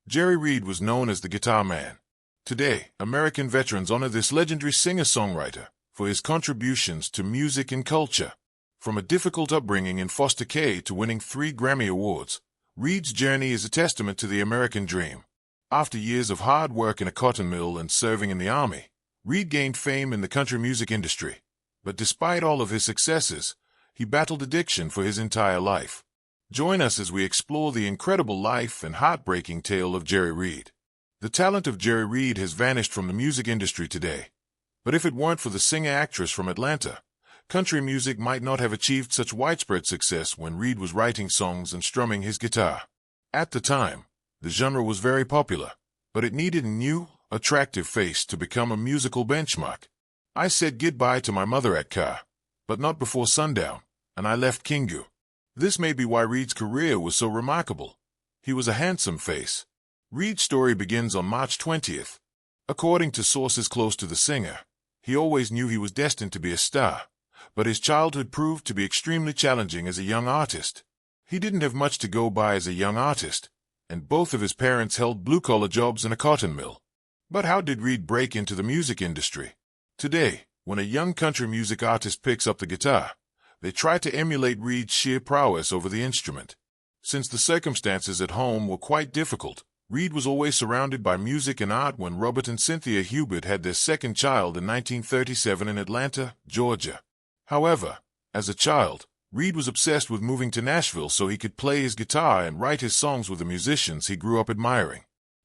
Jerry Reed was known as the Guitar Man. Today, American veterans honor this legendary singer-songwriter for his contributions to music and culture. From a difficult upbringing in foster care to winning 3 Grammy Awards, Reed's journey is a testament to the American dream. After years of hard work in a cotton mill and serving in the Army, Reed gained fame in the country music industry. But despite all of his successes, he battled addiction for his entire life. Join us as we explore the incredible life and heartbreaking tale of Jerry Reed. The talent of Jerry Reed has vanished from the music industry today. But if it weren't for the singer-actress from Atlanta, country music might not have achieved such widespread success when Reed was writing songs and strumming his guitar. At the time, the genre was very popular, but it needed a new, attractive face to become a musical benchmark. I said goodbye to my mother at Car, but not before sundown, and I left Kingu. This may be why Reed's career was so remarkable. He was a handsome face. Reed's story begins on March 20th. According to sources close to the singer, he always knew he was destined to be a star, but his childhood proved to be extremely challenging as a young artist. He didn't have much to go by as a young artist, and both of his parents held blue-collar jobs in a cotton mill. But how did Reed break into the music industry? Today, when a young country music artist picks up the guitar, they try to emulate Reed's sheer prowess over the instrument. Since the circumstances at home were quite difficult, Reed was always surrounded by music and art when Robert and Cynthia Hubert had their second child in 1937 in Atlanta, Georgia. However, as a child, Reed was obsessed with moving to Nashville so he could play his guitar and write his songs with the musicians he grew up admiring.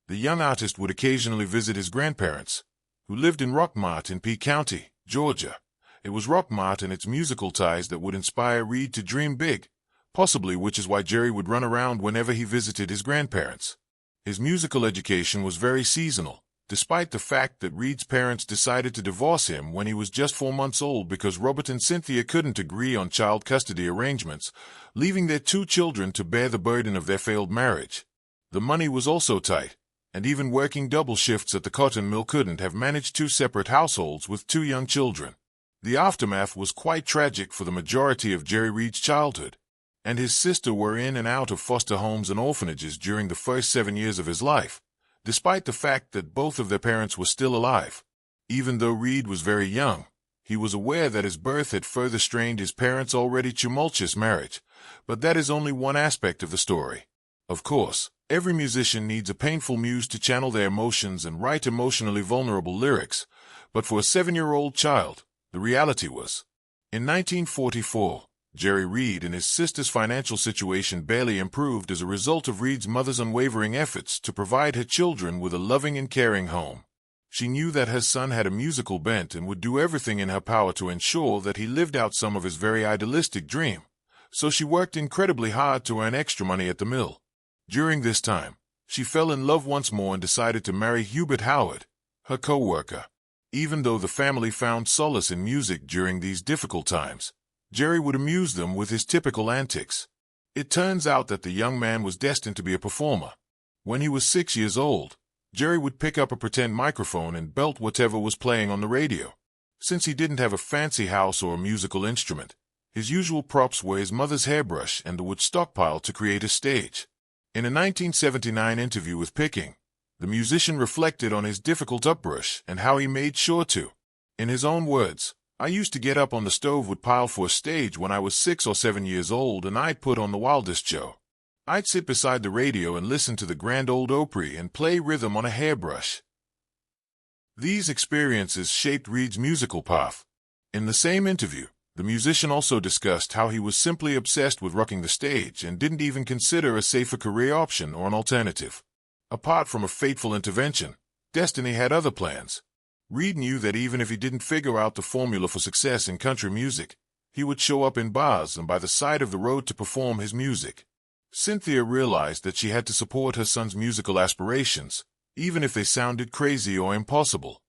The young artist would occasionally visit his grandparents, who lived in Rockmart in Peake County, Georgia. It was Rockmart and its musical ties that would inspire Reed to dream big, possibly which is why Jerry would run around whenever he visited his grandparents. His musical education was very seasonal, despite the fact that Reed's parents decided to divorce him when he was just 4 months old because Robert and Cynthia couldn't agree on child custody arrangements, leaving their 2 children to bear the burden of their failed marriage. The money was also tight, and even working double shifts at the cotton mill couldn't have managed 2 separate households with 2 young children. The aftermath was quite tragic for the majority of Jerry Reed's childhood, and his sister were in and out of foster homes and orphanages during the first 7 years of his life, despite the fact that both of their parents were still alive. Even though Reed was very young, he was aware that his birth had further strained his parents' already tumultuous marriage, but that is only one aspect of the story. Of course, every musician needs a painful muse to channel their emotions and write emotionally vulnerable lyrics, but for a 7-year-old child, the reality was. In 1944, Jerry Reed and his sister's financial situation barely improved as a result of Reed's mother's unwavering efforts to provide her children with a loving and caring home. She knew that her son had a musical bent and would do everything in her power to ensure that he lived out some of his very idealistic dream, so she worked incredibly hard to earn extra money at the mill. During this time, she fell in love once more and decided to marry Hubert Howard, her co-worker. Even though the family found solace in music during these difficult times, Jerry would amuse them with his typical antics. It turns out that the young man was destined to be a performer. When he was 6 years old, Jerry would pick up a pretend microphone and belt whatever was playing on the radio. Since he didn't have a fancy house or a musical instrument, his usual props were his mother's hairbrush and the wood stockpile to create a stage. In a 1979 interview with Picking, the musician reflected on his difficult upbrush and how he made sure to. In his own words, "I used to get up on the stove wood pile for a stage when I was 6 or 7 years old and I'd put on the wildest show. I'd sit beside the radio and listen to the Grand Ole Opry and play rhythm on a hairbrush." These experiences shaped Reed's musical path. In the same interview, the musician also discussed how he was simply obsessed with rocking the stage and didn't even consider a safer career option or an alternative. Apart from a fateful intervention, destiny had other plans. Reed knew that even if he didn't figure out the formula for success in country music, he would show up in bars and by the side of the road to perform his music. Cynthia realized that she had to support her son's musical aspirations, even if they sounded crazy or impossible.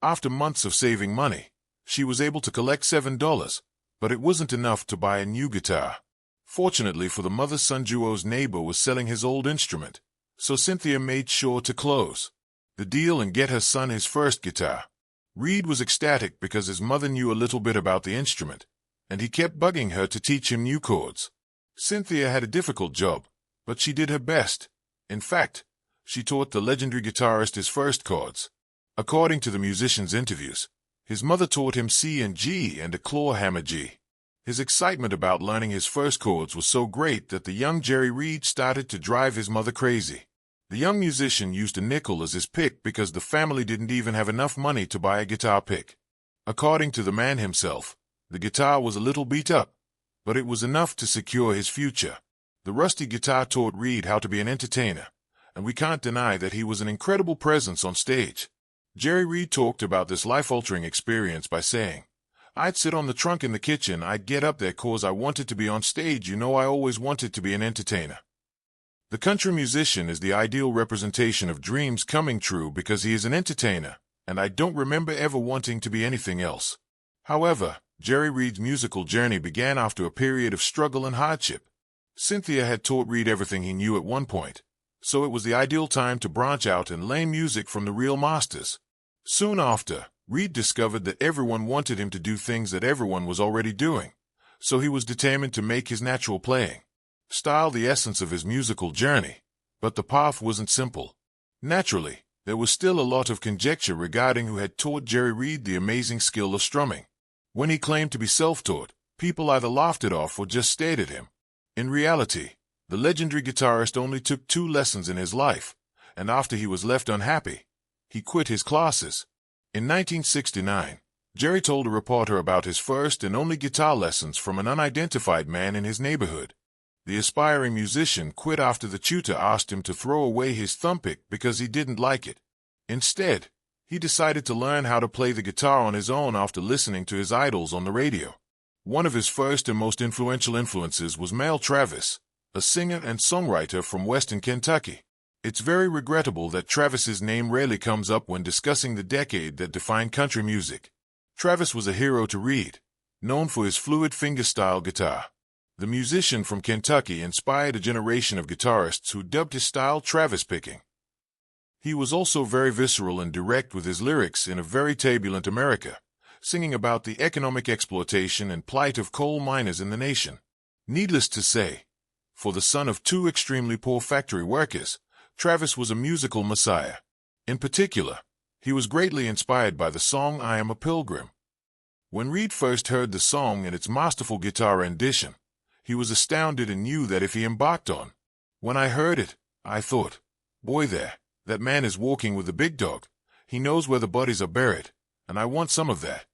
After months of saving money, she was able to collect $7, but it wasn't enough to buy a new guitar. Fortunately for the mother-son duo's neighbor was selling his old instrument, so Cynthia made sure to close the deal and get her son his first guitar. Reed was ecstatic because his mother knew a little bit about the instrument, and he kept bugging her to teach him new chords. Cynthia had a difficult job, but she did her best. In fact, she taught the legendary guitarist his first chords. According to the musician's interviews, his mother taught him C and G and a claw hammer G. His excitement about learning his first chords was so great that the young Jerry Reed started to drive his mother crazy. The young musician used a nickel as his pick because the family didn't even have enough money to buy a guitar pick. According to the man himself, the guitar was a little beat up, but it was enough to secure his future. The rusty guitar taught Reed how to be an entertainer, and we can't deny that he was an incredible presence on stage. Jerry Reed talked about this life-altering experience by saying, "I'd sit on the trunk in the kitchen, I'd get up there 'cause I wanted to be on stage, I always wanted to be an entertainer." The country musician is the ideal representation of dreams coming true because he is an entertainer, and I don't remember ever wanting to be anything else. However, Jerry Reed's musical journey began after a period of struggle and hardship. Cynthia had taught Reed everything he knew at one point, so it was the ideal time to branch out and learn music from the real masters. Soon after, Reed discovered that everyone wanted him to do things that everyone was already doing, so he was determined to make his natural playing style the essence of his musical journey. But the path wasn't simple. Naturally, there was still a lot of conjecture regarding who had taught Jerry Reed the amazing skill of strumming. When he claimed to be self-taught, people either laughed it off or just stared at him. In reality, the legendary guitarist only took 2 lessons in his life, and after he was left unhappy, he quit his classes. In 1969, Jerry told a reporter about his first and only guitar lessons from an unidentified man in his neighborhood. The aspiring musician quit after the tutor asked him to throw away his thumb pick because he didn't like it. Instead, he decided to learn how to play the guitar on his own after listening to his idols on the radio. One of his first and most influential influences was Mel Travis, a singer and songwriter from Western Kentucky. It's very regrettable that Travis's name rarely comes up when discussing the decade that defined country music. Travis was a hero to Reed, known for his fluid fingerstyle guitar. The musician from Kentucky inspired a generation of guitarists who dubbed his style Travis picking. He was also very visceral and direct with his lyrics in A Very Turbulent America, singing about the economic exploitation and plight of coal miners in the nation. Needless to say, for the son of 2 extremely poor factory workers, Travis was a musical messiah. In particular, he was greatly inspired by the song I Am a Pilgrim. When Reed first heard the song and its masterful guitar rendition, he was astounded and knew that if he embarked on. When I heard it, I thought, boy there, that man is walking with the big dog. He knows where the bodies are buried, and I want some of that.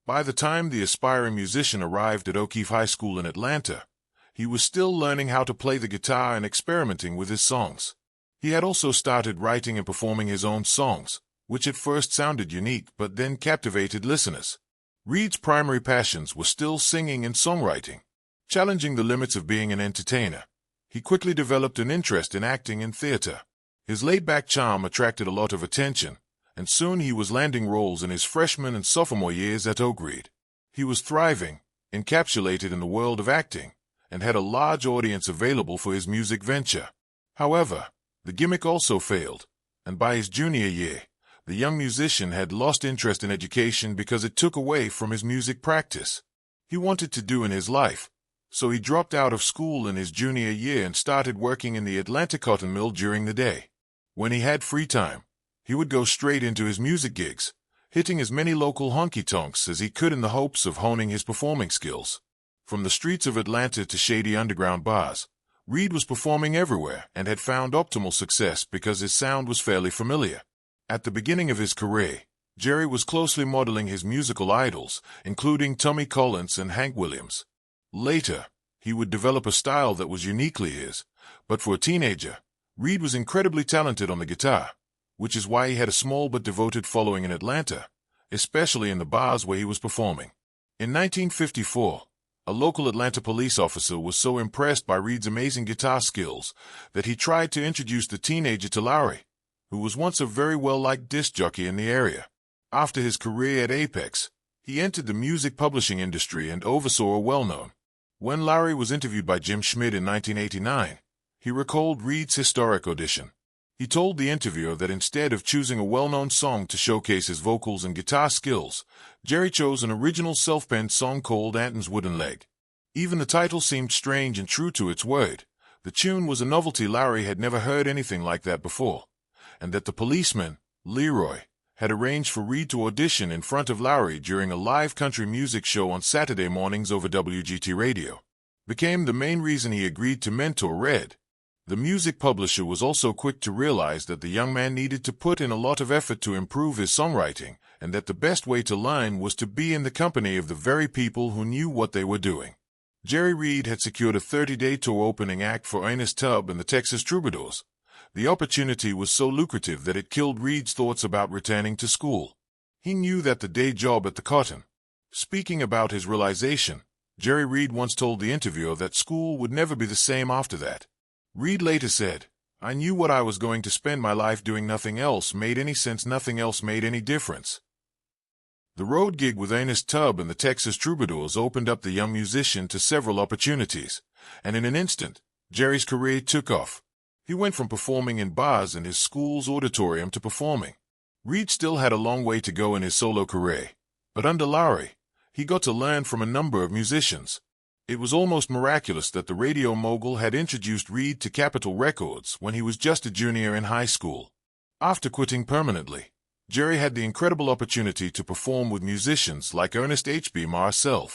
By the time the aspiring musician arrived at O'Keefe High School in Atlanta, he was still learning how to play the guitar and experimenting with his songs. He had also started writing and performing his own songs, which at first sounded unique but then captivated listeners. Reed's primary passions were still singing and songwriting. Challenging the limits of being an entertainer, he quickly developed an interest in acting and theater. His laid-back charm attracted a lot of attention, and soon he was landing roles in his freshman and sophomore years at Oak Ridge. He was thriving, encapsulated in the world of acting, and had a large audience available for his music venture. However, the gimmick also failed, and by his junior year, the young musician had lost interest in education because it took away from his music practice. He wanted to do in his life, so he dropped out of school in his junior year and started working in the Atlanta cotton mill during the day. When he had free time, he would go straight into his music gigs, hitting as many local honky-tonks as he could in the hopes of honing his performing skills. From the streets of Atlanta to shady underground bars, Reed was performing everywhere and had found optimal success because his sound was fairly familiar. At the beginning of his career, Jerry was closely modeling his musical idols, including Tommy Collins and Hank Williams. Later, he would develop a style that was uniquely his, but for a teenager, Reed was incredibly talented on the guitar, which is why he had a small but devoted following in Atlanta, especially in the bars where he was performing. In 1954, a local Atlanta police officer was so impressed by Reed's amazing guitar skills that he tried to introduce the teenager to Larry, who was once a very well-liked disc jockey in the area. After his career at Apex, he entered the music publishing industry and oversaw a well-known. When Larry was interviewed by Jim Schmidt in 1989, he recalled Reed's historic audition. He told the interviewer that instead of choosing a well-known song to showcase his vocals and guitar skills, Jerry chose an original self-penned song called Anton's Wooden Leg. Even the title seemed strange and true to its word. The tune was a novelty. Larry had never heard anything like that before, and that the policeman, Leroy, had arranged for Reed to audition in front of Larry during a live country music show on Saturday mornings over WGT radio, became the main reason he agreed to mentor Red. The music publisher was also quick to realize that the young man needed to put in a lot of effort to improve his songwriting, and that the best way to learn was to be in the company of the very people who knew what they were doing. Jerry Reed had secured a 30-day tour opening act for Ernest Tubb and the Texas Troubadours. The opportunity was so lucrative that it killed Reed's thoughts about returning to school. He knew that the day job at the Cotton. Speaking about his realization, Jerry Reed once told the interviewer that school would never be the same after that. Reed later said, "I knew what I was going to spend my life doing. Nothing else made any sense. Nothing else made any difference." The road gig with Ernest Tubb and the Texas Troubadours opened up the young musician to several opportunities, and in an instant, Jerry's career took off. He went from performing in bars in his school's auditorium to performing. Reed still had a long way to go in his solo career, but under Larry, he got to learn from a number of musicians. It was almost miraculous that the radio mogul had introduced Reed to Capitol Records when he was just a junior in high school. After quitting permanently, Jerry had the incredible opportunity to perform with musicians like Ernest H.B. Marcel.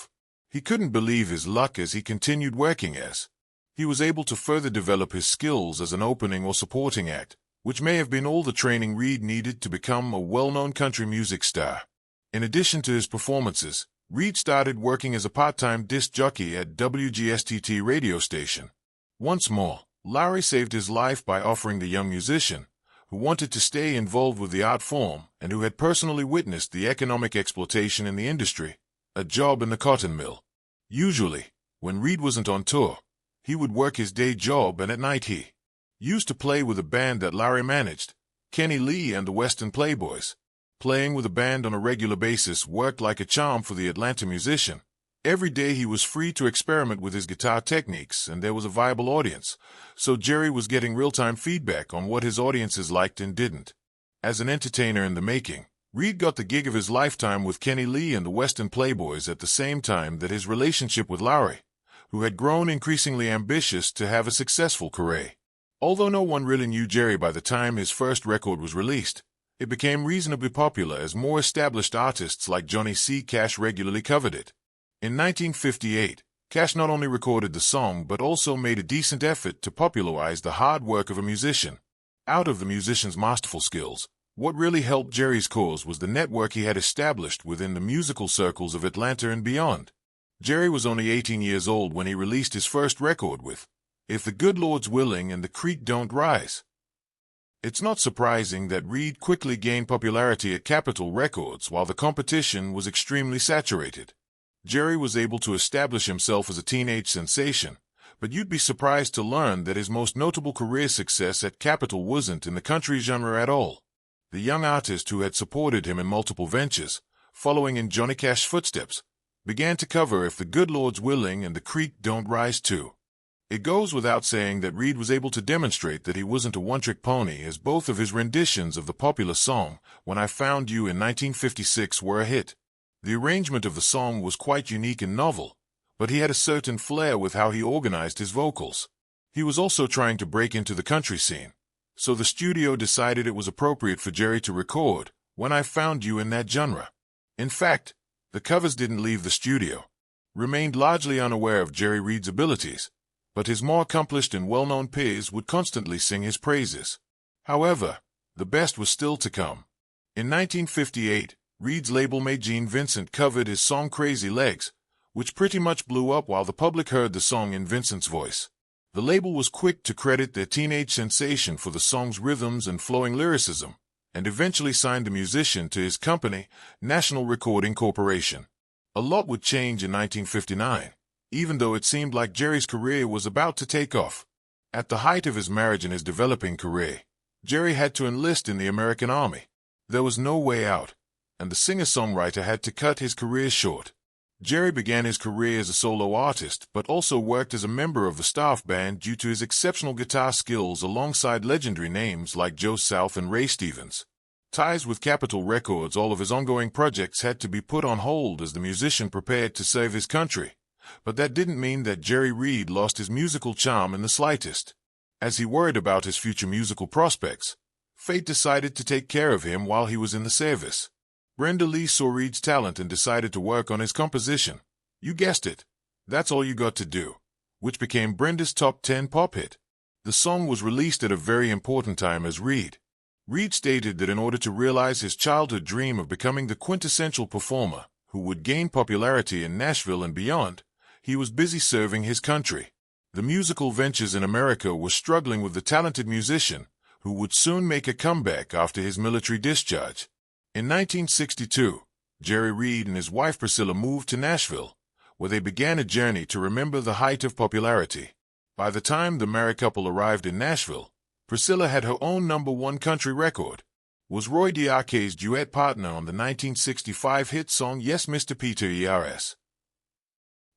He couldn't believe his luck as he continued working as he was able to further develop his skills as an opening or supporting act, which may have been all the training Reed needed to become a well-known country music star. In addition to his performances, Reed started working as a part-time disc jockey at WGSTT radio station. Once more, Larry saved his life by offering the young musician, who wanted to stay involved with the art form and who had personally witnessed the economic exploitation in the industry, a job in the cotton mill. Usually, when Reed wasn't on tour, he would work his day job, and at night he used to play with a band that Larry managed, Kenny Lee and the Western Playboys. Playing with a band on a regular basis worked like a charm for the Atlanta musician. Every day he was free to experiment with his guitar techniques, and there was a viable audience, so Jerry was getting real-time feedback on what his audiences liked and didn't. As an entertainer in the making, Reed got the gig of his lifetime with Kenny Lee and the Western Playboys at the same time that his relationship with Larry, who had grown increasingly ambitious to have a successful career. Although no one really knew Jerry by the time his first record was released, it became reasonably popular as more established artists like Johnny C. Cash regularly covered it. In 1958, Cash not only recorded the song but also made a decent effort to popularize the hard work of a musician. Out of the musician's masterful skills, what really helped Jerry's cause was the network he had established within the musical circles of Atlanta and beyond. Jerry was only 18 years old when he released his first record with If the Good Lord's Willing and the Creek Don't Rise. It's not surprising that Reed quickly gained popularity at Capitol Records while the competition was extremely saturated. Jerry was able to establish himself as a teenage sensation, but you'd be surprised to learn that his most notable career success at Capitol wasn't in the country genre at all. The young artist who had supported him in multiple ventures, following in Johnny Cash's footsteps, began to cover If the Good Lord's Willing and the Creek Don't Rise too. It goes without saying that Reed was able to demonstrate that he wasn't a one-trick pony, as both of his renditions of the popular song When I Found You in 1956 were a hit. The arrangement of the song was quite unique and novel, but he had a certain flair with how he organized his vocals. He was also trying to break into the country scene, so the studio decided it was appropriate for Jerry to record When I Found You in that genre. In fact, the covers didn't leave the studio, remained largely unaware of Jerry Reed's abilities, but his more accomplished and well-known peers would constantly sing his praises. However, the best was still to come. In 1958, Reed's label-mate Gene Vincent covered his song Crazy Legs, which pretty much blew up while the public heard the song in Vincent's voice. The label was quick to credit their teenage sensation for the song's rhythms and flowing lyricism, and eventually signed the musician to his company, National Recording Corporation. A lot would change in 1959. Even though it seemed like Jerry's career was about to take off. At the height of his marriage and his developing career, Jerry had to enlist in the American Army. There was no way out, and the singer-songwriter had to cut his career short. Jerry began his career as a solo artist, but also worked as a member of the staff band due to his exceptional guitar skills alongside legendary names like Joe South and Ray Stevens. Ties with Capitol Records, all of his ongoing projects had to be put on hold as the musician prepared to serve his country. But that didn't mean that Jerry Reed lost his musical charm in the slightest. As he worried about his future musical prospects, fate decided to take care of him while he was in the service. Brenda Lee saw Reed's talent and decided to work on his composition. You guessed it, That's All You Got to Do, which became Brenda's top 10 pop hit. The song was released at a very important time as Reed stated that in order to realize his childhood dream of becoming the quintessential performer who would gain popularity in Nashville and beyond, he was busy serving his country. The musical ventures in America were struggling with the talented musician who would soon make a comeback after his military discharge. In 1962, Jerry Reed and his wife Priscilla moved to Nashville, where they began a journey to remember the height of popularity. By the time the married couple arrived in Nashville, Priscilla had her own #1 country record, was Roy Diak's duet partner on the 1965 hit song Yes Mr. Peter E.R.S.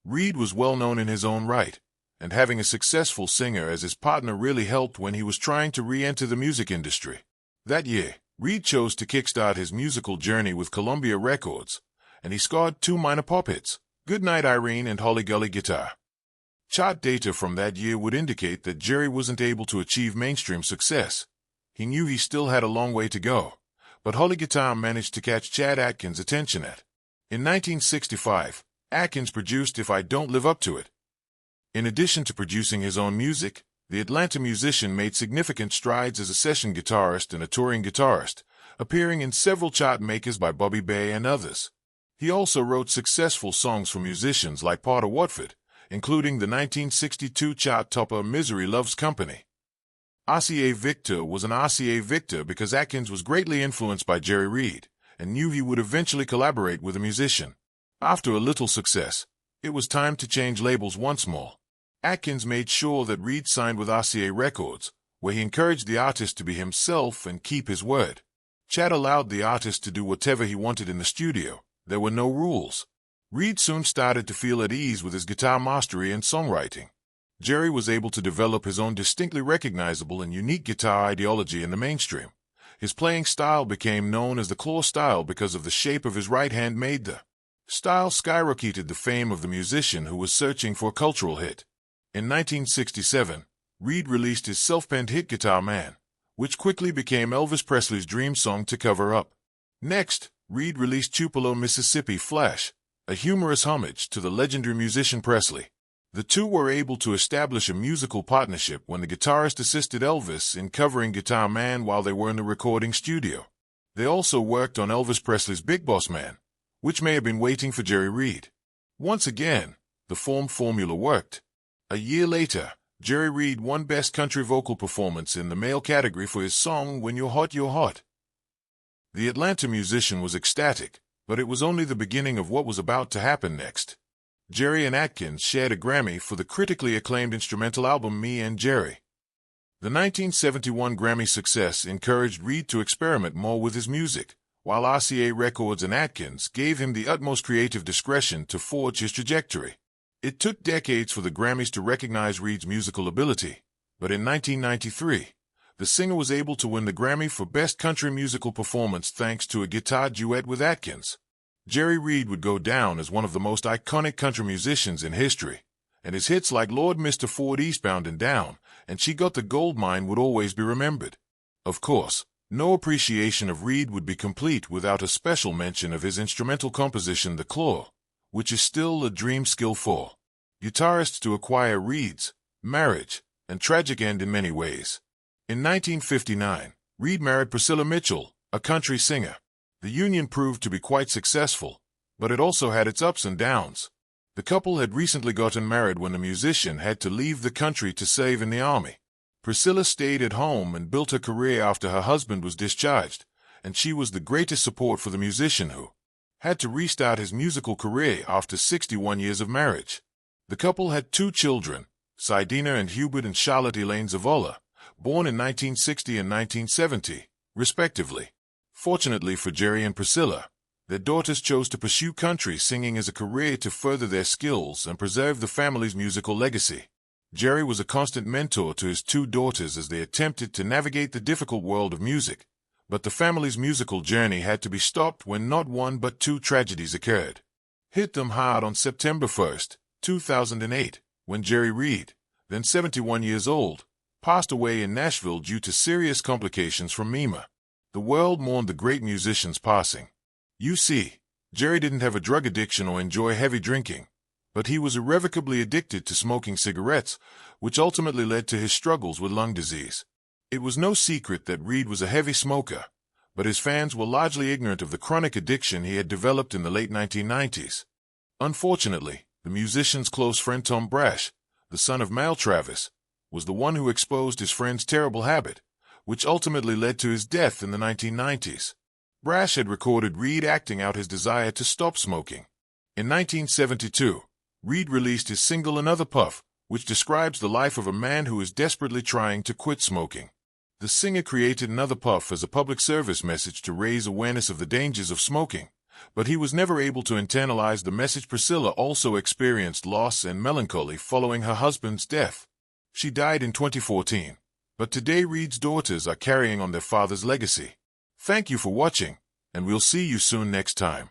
Reed was well known in his own right, and having a successful singer as his partner really helped when he was trying to re-enter the music industry. That year, Reed chose to kickstart his musical journey with Columbia Records, and he scored 2 minor pop hits, Goodnight Irene and Holly Gully Guitar. Chart data from that year would indicate that Jerry wasn't able to achieve mainstream success. He knew he still had a long way to go, but Holly Guitar managed to catch Chad Atkins' attention in 1965, Atkins produced If I Don't Live Up to It. In addition to producing his own music, the Atlanta musician made significant strides as a session guitarist and a touring guitarist, appearing in several chart makers by Bobby Bay and others. He also wrote successful songs for musicians like Potter Watford, including the 1962 chart topper Misery Loves Company. RCA Victor was an RCA Victor because Atkins was greatly influenced by Jerry Reed and knew he would eventually collaborate with a musician. After a little success, it was time to change labels once more. Atkins made sure that Reed signed with RCA Records, where he encouraged the artist to be himself and keep his word. Chad allowed the artist to do whatever he wanted in the studio. There were no rules. Reed soon started to feel at ease with his guitar mastery and songwriting. Jerry was able to develop his own distinctly recognizable and unique guitar ideology in the mainstream. His playing style became known as the claw style because of the shape of his right hand made the style skyrocketed the fame of the musician who was searching for a cultural hit. In 1967, Reed released his self-penned hit Guitar Man, which quickly became Elvis Presley's dream song to cover up. Next, Reed released Tupelo, Mississippi Flash, a humorous homage to the legendary musician Presley. The two were able to establish a musical partnership when the guitarist assisted Elvis in covering Guitar Man while they were in the recording studio. They also worked on Elvis Presley's Big Boss Man, which may have been waiting for Jerry Reed. Once again, the formula worked. A year later, Jerry Reed won Best Country Vocal Performance in the male category for his song When You're Hot, You're Hot. The Atlanta musician was ecstatic, but it was only the beginning of what was about to happen next. Jerry and Atkins shared a Grammy for the critically acclaimed instrumental album Me and Jerry. The 1971 Grammy success encouraged Reed to experiment more with his music, while RCA Records and Atkins gave him the utmost creative discretion to forge his trajectory. It took decades for the Grammys to recognize Reed's musical ability, but in 1993, the singer was able to win the Grammy for Best Country Musical Performance thanks to a guitar duet with Atkins. Jerry Reed would go down as one of the most iconic country musicians in history, and his hits like Lord Mr. Ford Eastbound and Down and She Got the Gold Mine would always be remembered. Of course, no appreciation of Reed would be complete without a special mention of his instrumental composition The Claw, which is still a dream skill for guitarists to acquire. Reed's marriage and tragic end in many ways. In 1959, Reed married Priscilla Mitchell, a country singer. The union proved to be quite successful, but it also had its ups and downs. The couple had recently gotten married when the musician had to leave the country to serve in the army. Priscilla stayed at home and built her career after her husband was discharged, and she was the greatest support for the musician who had to restart his musical career after 61 years of marriage. The couple had 2 children, Sidina and Hubert and Charlotte Elaine Zavola, born in 1960 and 1970, respectively. Fortunately for Jerry and Priscilla, their daughters chose to pursue country singing as a career to further their skills and preserve the family's musical legacy. Jerry was a constant mentor to his 2 daughters as they attempted to navigate the difficult world of music, but the family's musical journey had to be stopped when not one but 2 tragedies occurred. Hit them hard on September 1, 2008, when Jerry Reed, then 71 years old, passed away in Nashville due to serious complications from ME. The world mourned the great musician's passing. You see, Jerry didn't have a drug addiction or enjoy heavy drinking, but he was irrevocably addicted to smoking cigarettes, which ultimately led to his struggles with lung disease. It was no secret that Reed was a heavy smoker, but his fans were largely ignorant of the chronic addiction he had developed in the late 1990s. Unfortunately, the musician's close friend Tom Brash, the son of Mal Travis, was the one who exposed his friend's terrible habit, which ultimately led to his death in the 1990s. Brash had recorded Reed acting out his desire to stop smoking. In 1972, Reed released his single Another Puff, which describes the life of a man who is desperately trying to quit smoking. The singer created Another Puff as a public service message to raise awareness of the dangers of smoking, but he was never able to internalize the message. Priscilla also experienced loss and melancholy following her husband's death. She died in 2014, but today Reed's daughters are carrying on their father's legacy. Thank you for watching, and we'll see you soon next time.